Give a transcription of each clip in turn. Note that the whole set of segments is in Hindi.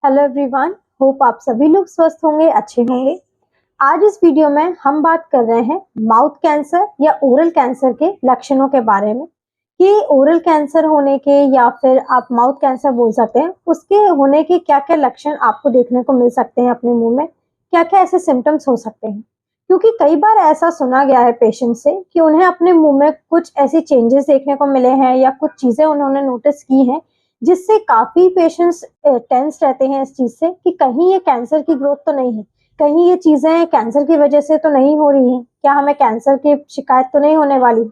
हेलो एवरीवन, होप आप सभी लोग स्वस्थ होंगे, अच्छे होंगे। आज इस वीडियो में हम बात कर रहे हैं माउथ कैंसर या ओरल कैंसर के लक्षणों के बारे में कि ओरल कैंसर होने के या फिर आप माउथ कैंसर बोल सकते हैं, उसके होने के क्या क्या लक्षण आपको देखने को मिल सकते हैं अपने मुंह में, क्या क्या ऐसे सिम्टम्स हो सकते हैं। क्योंकि कई बार ऐसा सुना गया है पेशेंट से कि उन्हें अपने मुंह में कुछ ऐसी चेंजेस देखने को मिले हैं या कुछ चीजें उन्होंने नोटिस की हैं, जिससे काफ़ी पेशेंट्स टेंस रहते हैं इस चीज़ से कि कहीं ये कैंसर की ग्रोथ तो नहीं है, कहीं ये चीज़ें कैंसर की वजह से तो नहीं हो रही हैं, क्या हमें कैंसर की शिकायत तो नहीं होने वाली।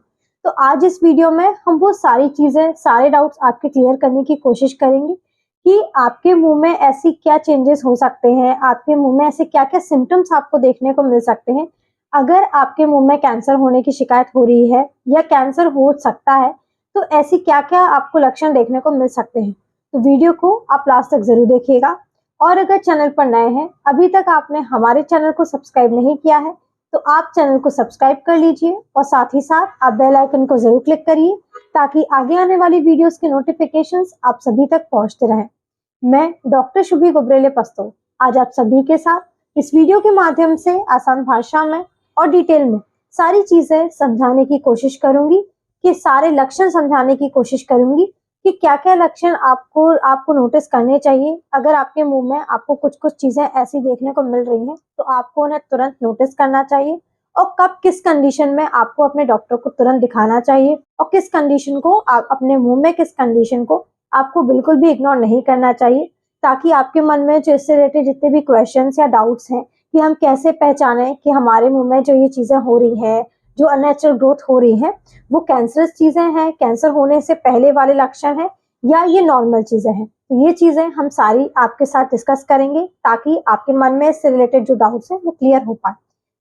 तो आज इस वीडियो में हम वो सारी चीज़ें, सारे डाउट्स आपके क्लियर करने की कोशिश करेंगे कि आपके मुंह में ऐसी क्या चेंजेस हो सकते हैं, आपके मुंह में ऐसे क्या-क्या सिम्पटम्स आपको देखने को मिल सकते हैं, अगर आपके मुंह में कैंसर होने की शिकायत हो रही है या कैंसर हो सकता है, तो ऐसी क्या-क्या आपको लक्षण देखने को मिल सकते हैं। तो वीडियो को आप लास्ट तक ज़रूर देखिएगा और अगर चैनल पर नए हैं, अभी तक आपने हमारे चैनल को सब्सक्राइब नहीं किया है, तो आप चैनल को सब्सक्राइब कर लीजिए और साथ ही साथ आप बेल आइकन को ज़रूर क्लिक करिए ताकि आगे आने वाली वीडियोस की नोटिफिकेशंस आप सभी तक पहुंचते रहें। मैं डॉक्टर शुभी गुब्रेले पस्तो आज आप सभी के साथ इस वीडियो के माध्यम से आसान भाषा में और डिटेल में सारी चीज़ें समझाने की कोशिश करूंगी, कि सारे लक्षण समझाने की कोशिश करूंगी कि क्या-क्या लक्षण आपको आपको नोटिस करने चाहिए। अगर आपके मुंह में आपको कुछ-कुछ चीज़ें ऐसी देखने को मिल रही हैं, तो आपको उन्हें तुरंत नोटिस करना चाहिए और कब किस कंडीशन में आपको अपने डॉक्टर को तुरंत दिखाना चाहिए और किस कंडीशन को आप अपने मुंह में किस कंडीशन को आपको बिल्कुल भी इग्नोर नहीं करना चाहिए, ताकि आपके मन में जो इससे रिलेटेड जितने भी क्वेश्चंस या डाउट्स हैं कि हम कैसे पहचानें कि हमारे मुंह में जो ये चीज़ें हो रही हैं, जो अननेचुरल ग्रोथ हो रही है, वो कैंसरस चीज़ें हैं, कैंसर होने से पहले वाले लक्षण हैं या ये नॉर्मल चीज़ें हैं। तो ये चीज़ें हम सारी आपके साथ डिस्कस करेंगे ताकि आपके मन में इससे रिलेटेड जो डाउट्स हैं वो क्लियर हो पाए।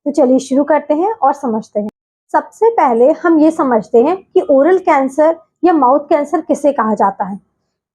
तो चलिए शुरू करते हैं और समझते हैं। सबसे पहले हम ये समझते हैं कि ओरल कैंसर या माउथ कैंसर किसे कहा जाता है।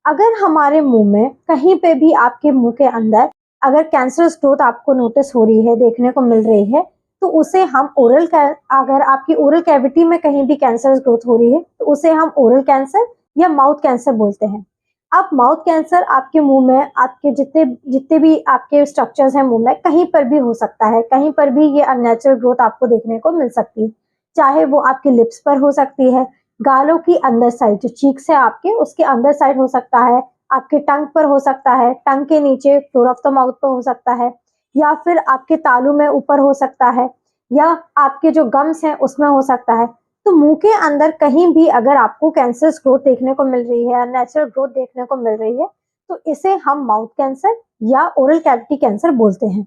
अगर हमारे मुंह में कहीं पे भी आपके मुंह के अंदर अगर कैंसरस ग्रोथ आपको नोटिस हो रही है, देखने को मिल रही है, तो उसे हम अगर आपकी ओरल कैविटी में कहीं भी कैंसरस ग्रोथ हो रही है, तो उसे हम ओरल कैंसर या माउथ कैंसर बोलते हैं। अब माउथ कैंसर आपके मुंह में आपके जितने जितने भी आपके स्ट्रक्चर्स हैं मुंह में, कहीं पर भी हो सकता है, कहीं पर भी ये अननेचुरल ग्रोथ आपको देखने को मिल सकती है। चाहे वो आपके लिप्स पर हो सकती है, गालों की अंदर साइड जो चीक्स है आपके, उसके अंदर साइड हो सकता है, आपके टंग पर हो सकता है, टंग के नीचे फ्लोर ऑफ द माउथ पर हो सकता है, या फिर आपके तालू में ऊपर हो सकता है, या आपके जो गम्स हैं उसमें हो सकता है। तो मुंह के अंदर कहीं भी अगर आपको कैंसरस ग्रोथ देखने को मिल रही है, नेचुरल ग्रोथ देखने को मिल रही है, तो इसे हम माउथ कैंसर या ओरल कैविटी कैंसर बोलते हैं।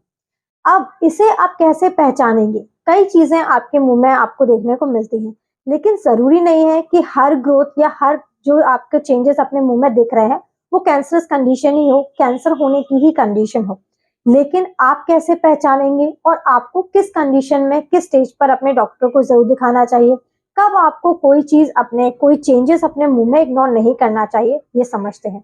अब इसे आप कैसे पहचानेंगे? कई चीजें आपके मुंह में आपको देखने को मिलती हैं, लेकिन जरूरी नहीं है कि हर ग्रोथ या हर जो आपके चेंजेस अपने मुंह में दिख रहे हैं वो कैंसरस कंडीशन ही हो, कैंसर होने की ही कंडीशन हो। लेकिन आप कैसे पहचानेंगे और आपको किस कंडीशन में किस स्टेज पर अपने डॉक्टर को जरूर दिखाना चाहिए, कब आपको कोई चेंजेस अपने मुंह में इग्नोर नहीं करना चाहिए, ये समझते हैं।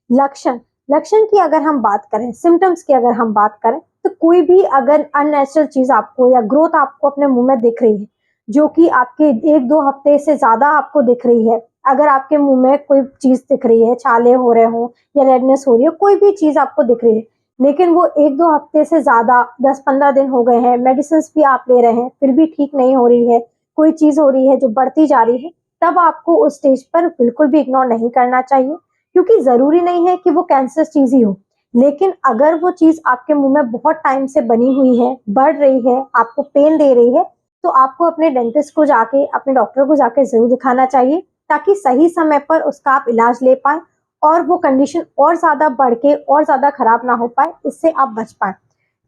लक्षण लक्षण की अगर हम बात करें, सिम्टम्स की अगर हम बात करें, तो कोई भी अगर अननेचुरल चीज आपको या ग्रोथ आपको अपने मुंह में दिख रही है, जो कि आपके 1-2 हफ्ते से ज्यादा आपको दिख रही है, अगर आपके मुंह में कोई चीज दिख रही है, छाले हो रहे हो या रेडनेस हो रही है, कोई भी चीज आपको दिख रही है, लेकिन वो 1-2 हफ्ते से ज्यादा 10-15 दिन हो गए हैं, मेडिसिन भी आप ले रहे हैं, फिर भी ठीक नहीं हो रही है, कोई चीज हो रही है जो बढ़ती जा रही है, तब आपको उस स्टेज पर बिल्कुल भी इग्नोर नहीं करना चाहिए। क्योंकि जरूरी नहीं है कि वो कैंसर चीज ही हो, लेकिन अगर वो चीज आपके मुंह में बहुत टाइम से बनी हुई है, बढ़ रही है, आपको पेन दे रही है, तो आपको अपने डेंटिस्ट को जाके, अपने डॉक्टर को जाके जरूर दिखाना चाहिए, ताकि सही समय पर उसका आप इलाज ले पाए और वो कंडीशन और ज्यादा बढ़ के और ज्यादा खराब ना हो पाए, इससे आप बच पाए।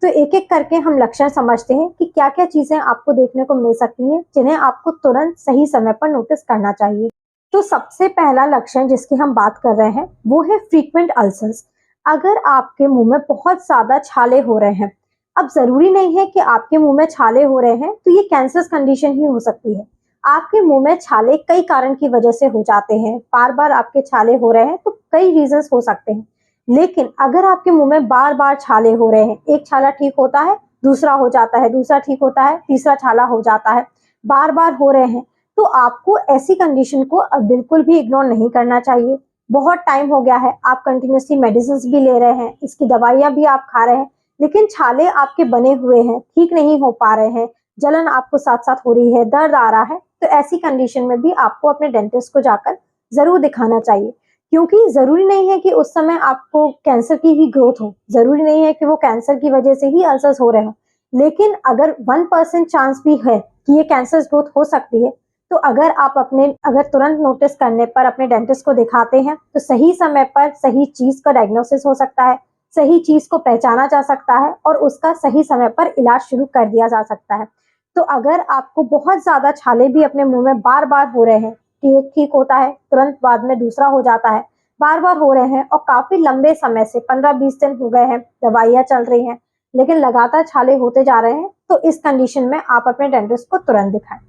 तो एक एक करके हम लक्षण समझते हैं कि क्या क्या चीजें आपको देखने को मिल सकती हैं, जिन्हें आपको तुरंत सही समय पर नोटिस करना चाहिए। तो सबसे पहला लक्षण जिसकी हम बात कर रहे हैं वो है फ्रीक्वेंट अल्सर्स। अगर आपके मुंह में बहुत ज्यादा छाले हो रहे हैं, अब जरूरी नहीं है कि आपके मुंह में छाले हो रहे हैं तो ये कैंसर कंडीशन ही हो सकती है। आपके मुंह में छाले कई कारण की वजह से हो जाते हैं, बार बार आपके छाले हो रहे हैं तो कई रीजंस हो सकते हैं। लेकिन अगर आपके मुंह में बार बार छाले हो रहे हैं, एक छाला ठीक होता है, दूसरा हो जाता है, दूसरा ठीक होता है, तीसरा छाला हो जाता है, बार बार हो रहे हैं, तो आपको ऐसी कंडीशन को बिल्कुल भी इग्नोर नहीं करना चाहिए। बहुत टाइम हो गया है, आप कंटिन्यूसली मेडिसिन भी ले रहे हैं, इसकी दवाइयां भी आप खा रहे हैं, लेकिन छाले आपके बने हुए हैं, ठीक नहीं हो पा रहे हैं, जलन आपको साथ साथ हो रही है, दर्द आ रहा है, तो ऐसी कंडीशन में भी आपको अपने डेंटिस्ट को जाकर जरूर दिखाना चाहिए। क्योंकि जरूरी नहीं है कि उस समय आपको कैंसर की ही ग्रोथ हो, जरूरी नहीं है कि वो कैंसर की वजह से ही अल्सर्स हो रहे हो, लेकिन अगर 1% चांस भी है कि ये कैंसर ग्रोथ हो सकती है, तो अगर तुरंत नोटिस करने पर अपने डेंटिस्ट को दिखाते हैं तो सही समय पर सही चीज का डायग्नोसिस हो सकता है, सही चीज को पहचाना जा सकता है और उसका सही समय पर इलाज शुरू कर दिया जा सकता है। तो अगर आपको बहुत ज्यादा छाले भी अपने मुंह में बार बार हो रहे हैं, कि एक ठीक होता है तुरंत बाद में दूसरा हो जाता है, बार बार हो रहे हैं और काफी लंबे समय से 15-20 दिन हो गए हैं, दवाइयां चल रही हैं, लेकिन लगातार छाले होते जा रहे हैं, तो इस कंडीशन में आप अपने डेंटिस्ट को तुरंत दिखाएं।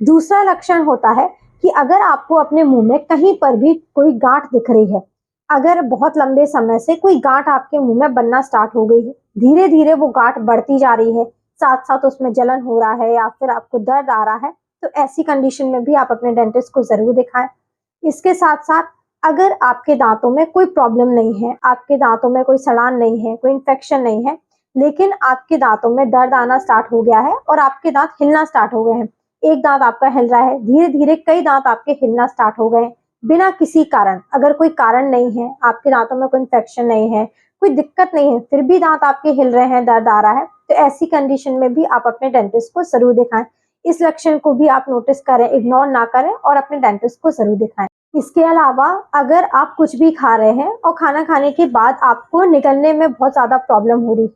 दूसरा लक्षण होता है कि अगर आपको अपने मुंह में कहीं पर भी कोई गांठ दिख रही है, अगर बहुत लंबे समय से कोई गांठ आपके मुंह में बनना स्टार्ट हो गई है, धीरे धीरे वो गांठ बढ़ती जा रही है, साथ साथ उसमें जलन हो रहा है या फिर आपको दर्द आ रहा है, तो ऐसी कंडीशन में भी आप अपने डेंटिस्ट को जरूर दिखाएं। इसके साथ साथ अगर आपके दांतों में कोई प्रॉब्लम नहीं है, आपके दांतों में कोई सड़ान नहीं है, कोई इन्फेक्शन नहीं है, लेकिन आपके दांतों में दर्द आना स्टार्ट हो गया है और आपके दांत हिलना स्टार्ट हो गए हैं, एक दांत आपका हिल रहा है, धीरे धीरे कई दांत आपके हिलना स्टार्ट हो गए बिना किसी कारण, अगर कोई कारण नहीं है, आपके दांतों में कोई इन्फेक्शन नहीं है, कोई दिक्कत नहीं है, फिर भी दांत आपके हिल रहे हैं, दर्द आ रहा है, तो ऐसी कंडीशन में भी आप अपने डेंटिस्ट को जरूर दिखाएं। इस लक्षण को भी आप नोटिस करें, इग्नोर ना करें और अपने डेंटिस्ट को जरूर दिखाएं। इसके अलावा अगर आप कुछ भी खा रहे हैं और खाना खाने के बाद आपको निकलने में बहुत ज्यादा प्रॉब्लम हो रही,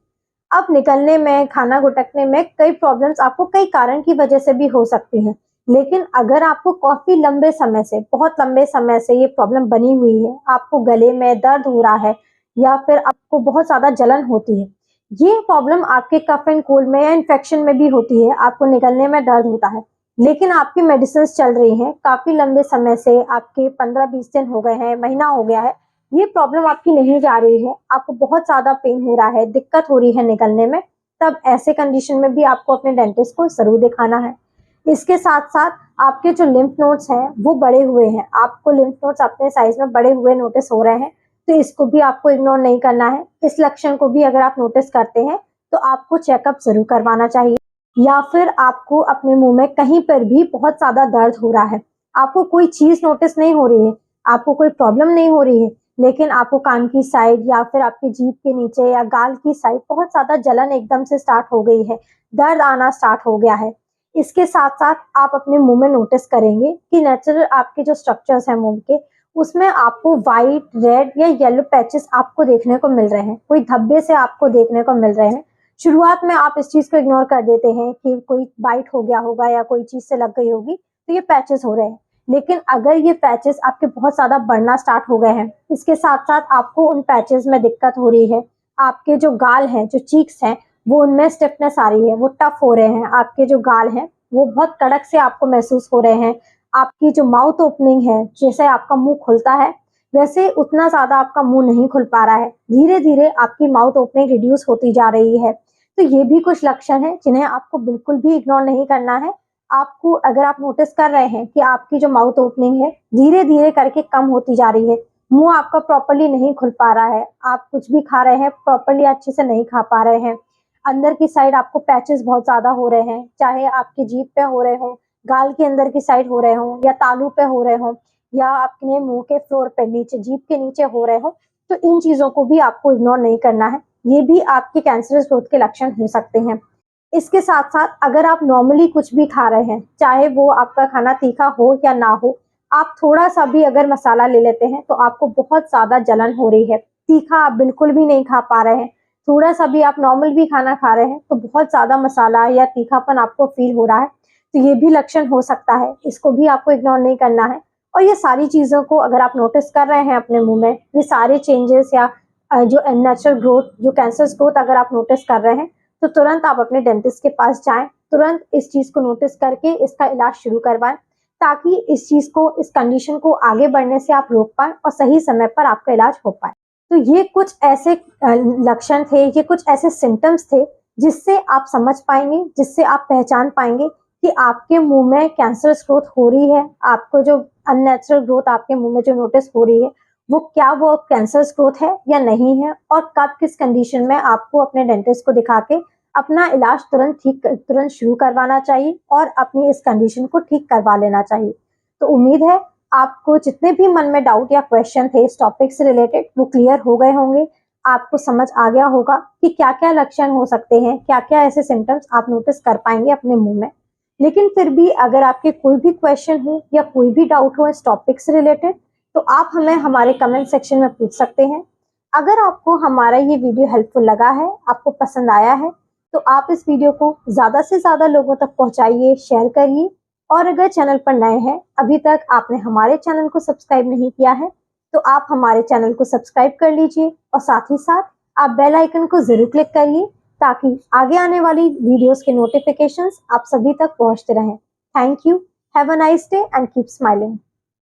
अब निकलने में, खाना गुटकने में कई प्रॉब्लम्स आपको कई कारण की वजह से भी हो सकती हैं, लेकिन अगर आपको काफी लंबे समय से, बहुत लंबे समय से ये प्रॉब्लम बनी हुई है, आपको गले में दर्द हो रहा है या फिर आपको बहुत ज्यादा जलन होती है, ये प्रॉब्लम आपके कफ एंड कोल्ड में या इन्फेक्शन में भी होती है, आपको निकलने में दर्द होता है, लेकिन आपकी मेडिसिन चल रही हैं काफी लंबे समय से, आपके 15-20 दिन हो गए हैं, महीना हो गया है, ये प्रॉब्लम आपकी नहीं जा रही है, आपको बहुत ज्यादा पेन हो रहा है, दिक्कत हो रही है निकलने में, तब ऐसे कंडीशन में भी आपको अपने डेंटिस्ट को जरूर दिखाना है। इसके साथ साथ आपके जो लिम्फ नोड्स हैं वो बड़े हुए हैं, आपको लिम्फ नोड्स अपने साइज में बड़े हुए नोटिस हो रहे हैं, तो इसको भी आपको इग्नोर नहीं करना है। इस लक्षण को भी अगर आप नोटिस करते हैं तो आपको चेकअप जरूर करवाना चाहिए। या फिर आपको अपने मुंह में कहीं पर भी बहुत ज्यादा दर्द हो रहा है, आपको कोई चीज नोटिस नहीं हो रही है, आपको कोई प्रॉब्लम नहीं हो रही है, लेकिन आपको कान की साइड या फिर आपकी जीभ के नीचे या गाल की साइड बहुत ज्यादा जलन एकदम से स्टार्ट हो गई है, दर्द आना स्टार्ट हो गया है। इसके साथ साथ आप अपने मुंह में नोटिस करेंगे कि नेचुरल आपके जो स्ट्रक्चर्स हैं मुंह के, उसमें आपको व्हाइट, रेड या येलो पैचेस आपको देखने को मिल रहे हैं, कोई धब्बे से आपको देखने को मिल रहे हैं। शुरुआत में आप इस चीज को इग्नोर कर देते हैं कि कोई बाइट हो गया होगा या कोई चीज से लग गई होगी, तो ये पैचेस हो रहे हैं, लेकिन अगर ये पैचेस आपके बहुत ज्यादा बढ़ना स्टार्ट हो गए हैं, इसके साथ साथ आपको उन पैचेस में दिक्कत हो रही है, आपके जो गाल हैं, जो चीक्स हैं, वो उनमें स्टिफनेस आ रही है, वो टफ हो रहे हैं, आपके जो गाल हैं वो बहुत कड़क से आपको महसूस हो रहे हैं, आपकी जो माउथ ओपनिंग है, जैसे आपका मुंह खुलता है वैसे उतना ज्यादा आपका मुंह नहीं खुल पा रहा है, धीरे धीरे आपकी माउथ ओपनिंग रिड्यूस होती जा रही है, तो ये भी कुछ लक्षण हैं जिन्हें आपको बिल्कुल भी इग्नोर नहीं करना है। आपको, अगर आप नोटिस कर रहे हैं कि आपकी जो माउथ ओपनिंग है धीरे धीरे करके कम होती जा रही है, मुंह आपका प्रॉपरली नहीं खुल पा रहा है, आप कुछ भी खा रहे हैं प्रॉपरली अच्छे से नहीं खा पा रहे हैं, अंदर की साइड आपको पैचेस बहुत ज्यादा हो रहे हैं, चाहे आपकी जीभ पे हो रहे हो, गाल के अंदर की साइड हो रहे हो या तालू पे हो रहे हो या अपने मुंह के फ्लोर पे नीचे, जीभ के नीचे हो रहे हो, तो इन चीजों को भी आपको इग्नोर नहीं करना है, ये भी आपके कैंसरस ग्रोथ के लक्षण हो सकते हैं। इसके साथ साथ अगर आप नॉर्मली कुछ भी खा रहे हैं, चाहे वो आपका खाना तीखा हो या ना हो, आप थोड़ा सा भी अगर मसाला ले लेते हैं तो आपको बहुत ज्यादा जलन हो रही है, तीखा आप बिल्कुल भी नहीं खा पा रहे हैं, थोड़ा सा भी आप नॉर्मल भी खाना खा रहे हैं तो बहुत ज्यादा मसाला या तीखापन आपको फील हो रहा है, तो ये भी लक्षण हो सकता है, इसको भी आपको इग्नोर नहीं करना है। और ये सारी चीजों को अगर आप नोटिस कर रहे हैं अपने मुंह में, ये सारे चेंजेस या जो नेचुरल ग्रोथ, जो कैंसर ग्रोथ अगर आप नोटिस कर रहे हैं, तो तुरंत आप अपने डेंटिस्ट के पास जाएं, तुरंत इस चीज को नोटिस करके इसका इलाज शुरू करवाएं, ताकि इस चीज को, इस कंडीशन को आगे बढ़ने से आप रोक पाएं और सही समय पर आपका इलाज हो पाए। तो ये कुछ ऐसे लक्षण थे, ये कुछ ऐसे सिम्टम्स थे जिससे आप समझ पाएंगे, जिससे आप पहचान पाएंगे कि आपके मुंह में कैंसर ग्रोथ हो रही है, आपको जो अननेचुरल ग्रोथ आपके मुंह में जो नोटिस हो रही है वो क्या वो कैंसर ग्रोथ है या नहीं है, और कब किस कंडीशन में आपको अपने डेंटिस्ट को दिखा के अपना इलाज तुरंत शुरू करवाना चाहिए और अपनी इस कंडीशन को ठीक करवा लेना चाहिए। तो उम्मीद है आपको जितने भी मन में डाउट या क्वेश्चन थे इस टॉपिक से रिलेटेड वो क्लियर हो गए होंगे। आपको समझ आ गया होगा कि क्या क्या लक्षण हो सकते हैं, क्या क्या ऐसे सिम्टम्स आप नोटिस कर पाएंगे अपने मुंह में। लेकिन फिर भी अगर आपके कोई भी क्वेश्चन हो या कोई भी डाउट हो इस टॉपिक से रिलेटेड, तो आप हमें हमारे कमेंट सेक्शन में पूछ सकते हैं। अगर आपको हमारा ये वीडियो हेल्पफुल लगा है, आपको पसंद आया है, तो आप इस वीडियो को ज़्यादा से ज़्यादा लोगों तक पहुंचाइए, शेयर करिए। और अगर चैनल पर नए हैं, अभी तक आपने हमारे चैनल को सब्सक्राइब नहीं किया है, तो आप हमारे चैनल को सब्सक्राइब कर लीजिए और साथ ही साथ आप बेल आइकन को ज़रूर क्लिक करिए ताकि आगे आने वाली वीडियोस के नोटिफिकेशंस आप सभी तक पहुंचते रहें। Thank you, have a nice day and keep smiling.